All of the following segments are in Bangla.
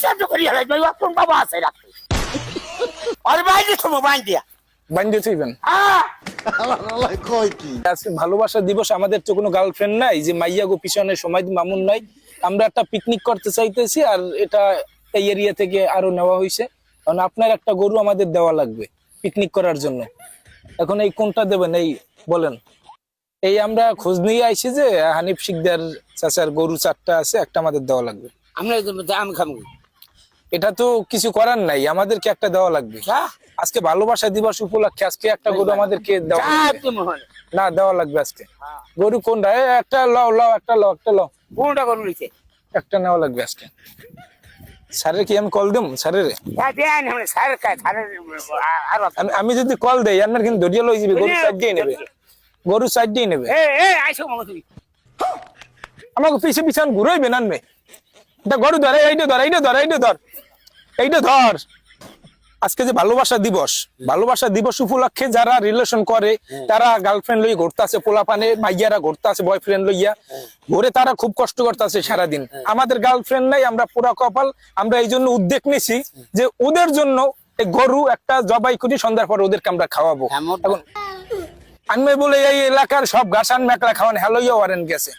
শব্দ করি হলাই ভাই কোন বাবা আছে রাখতে আর বাইরে তো মোবাইল দিয়া বান্ধে থইবেন আল্লাহ কয় কি আজকে ভালোবাসা দিবস, আমাদের তো কোনো গার্লফ্রেন্ড নাই যে মাইয়া গো পিছনে সময় মামুন নাই। আমরা একটা পিকনিক করতে চাইতেছি, আর এটা এই এরিয়া থেকে আরো নেওয়া হয়েছে। কারণ আপনার একটা গরু আমাদের দেওয়া লাগবে পিকনিক করার জন্য। এখন এই কোনটা দেবেন এই বলেন। এই আমরা খোঁজ নিয়ে আইছি যে হানিফ শিকদার চাচার গরু 4টা আছে, একটা আমাদের দেওয়া লাগবে। আমরা আমি খামু এটা তো কিছু করার নাই, আমাদেরকে একটা দেওয়া লাগবে। আজকে ভালোবাসা দিবস উপলক্ষে আজকে একটা গরু আমাদেরকে দেওয়া লাগবে। না দেওয়া লাগবে আজকে। গরু কোনটা? একটা লও লও একটা লও একটা লও। কোনটা করুন লিখে একটা নেওয়া লাগবে আজকে। স্যারের কি আমি কল দিম স্যারের? আমি যদি কল দেই আপনার কিন্তু ধরিয়ে লই যাবে, গরু সাইড দিয়ে নেবে, গরু সাইড দিয়ে নেবে। আমাকে পিছে পিছন ঘুরাইবেন আনবে। এটা গরু ধর, এইটা ধর, এইটা ধর, এইটা ধর, এইটা ধর। আজকে যে ভালোবাসা দিবস, ভালোবাসা দিবস উপলক্ষে যারা রিলেশন করে তারা গার্লফ্রেন্ড লইয়া ঘুরতে আছে, পোলাপানে মাইয়ারা ঘুরতে আছে বয়ফ্রেন্ড লইয়া ঘুরে, তারা খুব কষ্ট করতে আছে সারাদিন। আমাদের গার্লফ্রেন্ড নাই, আমরা পুরা কপাল। আমরা এই জন্য উদ্যোগ নিছি যে ওদের জন্য এই গরু একটা জবাই করি, সন্ধ্যার পর ওদেরকে আমরা খাওয়াবো। এখন আমি বলে এই এলাকার সব ঘাস আনমে একলা খাওয়ান হ্যালোইয়া ওয়ারেন গেছে,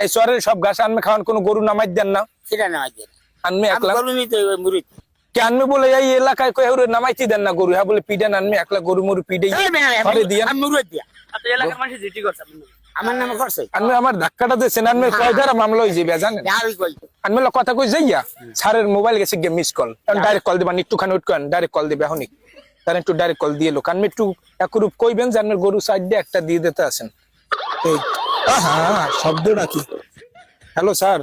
এই শহরের সব ঘাস আনমে খাওয়ান কোনো গরু নামাই দেন না, সেটা নামাই দেন আনমে একলা মুড়ি কেন বলে এই এলাকায় কই হেউরে নামাইতে দেন না গরু, হ্যাঁ বলে পিডান আনমে একলা গরু মরু পিডাই ঘরে দিয়া মুড়ি দিয়া এলাকার মানুষ জিটি করছে আমার নামে করছে। আনমে আমার ধাক্কাটা দিয়েছেন, আনমে কয় ধারা মামলা হয়ে যাবে জানেন। আনমে কথা কই যাইয়া স্যারের মোবাইল গেছে গিয়ে মিস কল, ডাইরেক্ট কল দিবেন, একটুখানি উঠ করেন ডাইরেক্ট কল দিবে এখনই। তার একটু ডাইরেক্ট কল দিয়ে লোক আনমে একটু একরূপ কইবেন যে আনমে গরু সাইড দিয়ে একটা দিয়ে দিতে আছেন। এই হ্যাঁ শব্দটা কি? হ্যালো স্যার,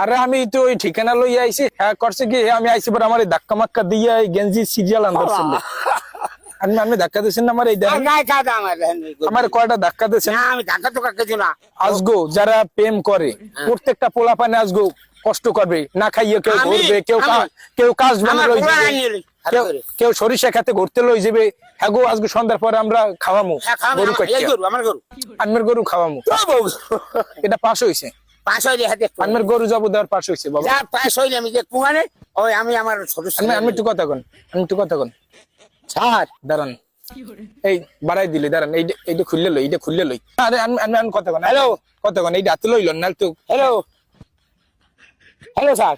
আরে আমি তো ওই ঠিকানা লই আইছি। হ্যাঁ করছে কি আমি আইছি পর আমার ধাক্কা মাক্কা দিয়ে গেঞ্জি সিরিয়াল আনতেছিল। আমি ধাক্কা দিয়েছেন আমার এই আমার কয়টা ধাক্কা দিয়েছেন? আমি ধাক্কা তো কিছু না। আজগো যারা প্রেম করে প্রত্যেকটা পোলাপানে আজগো কষ্ট করবে, না খাইয়ে কেউ ঘুরবে, কেউ কাজ বানা লই যাবে, কেউ সরিষা খেতে ঘুরতে লই যাবে। হ্যাঁ গো আজকে সন্ধ্যার পরে আমরা খাওয়ামু গরু কাটিয়া, আমার গরু খাওয়ামু। এটা পাস হইছে, আমার গরু যাবো দেওয়ার পাশ হয়েছে বাবা। পাশ হইলে আমি যে কুমারে ওই আমি আমার ছোট আমি একটু কথা কন, আমি একটু কথা কন স্যার। দাঁড়ান এই বাড়াই দিলে দাঁড়ান, এইটা খুললে লই, এইটা খুললে লই। আরে আমি কথা কন, হ্যালো কথা কন, এইটা হাতে লইল না তো। Hello hello sir